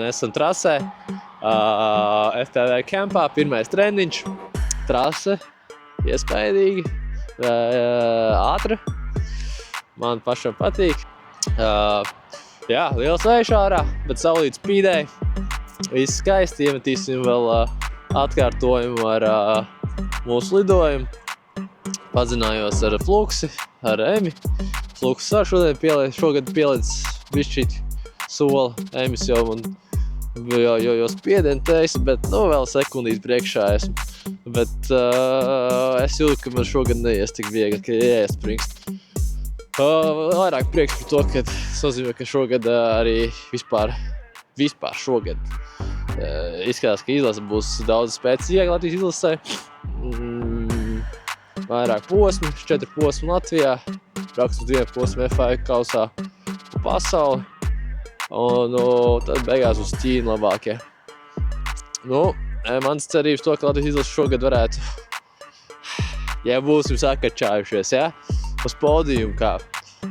Esam trasē, FPV kempā, pirmais treniņš, trase, iespaidīgi, ātra, man pašam patīk. Jā, liels vējš ārā, bet saulīt spīdēja, viss skaisti, iemetīsim vēl atkārtojumu ar mūsu lidojumu. Pazinājos ar Fluksi, ar Emi. Fluks šogad pielicis bišķīt soli, Emis jau man jau spiedentējis, bet vēl sekundīt priekšā esmu. Bet es jūtu, ka man šogad neies tik viegli, ka iespringst. Vairāk prieks par to, ka tas nozīmē, ka šogad arī vispār šogad izskatās, ka izlase būs daudz spēcīgāka Latvijas izlasē. Vairāk posmi, 4 posmi Latvijā, brauks uz 2 posmu FA kausā pa pasauli. Un tad beigās uz Ķīnu labākie. Mans cerības to, ka Latvijas izlase šogad varētu, ja būsim sakačājušies, uz podiumu kāpt.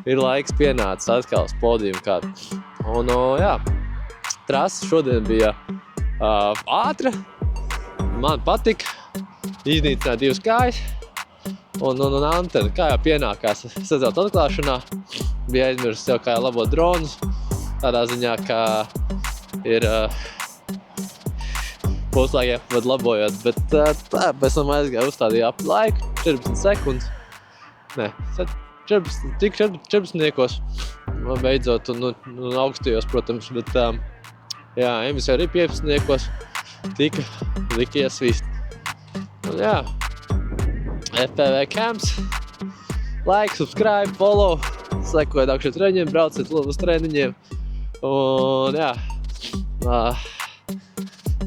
Ir laiks pienācis atkal uz podiumu kāpt. Un trasa šodien bija ātra, man patika, iznīcināja 2 kājas. Un antena, kā jau pienākās sezona atklāšanā, bija aizmirsis jau kā labot dronus. Tādā ziņā, ka ir puslaikiem pat labojot, bet pēc tam aizgāja uzstādīja ap laiku, 14 sekundes. Nē, 14. Beidzot, un augstajos, protams, bet Emis arī 15. tika iesvīst. FPV Camps, like, subscribe, follow, sekojiet augšiem treniņiem, brauciet uz treniņiem. Un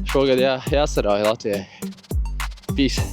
šogad jāsarauj Latvijai. Peace!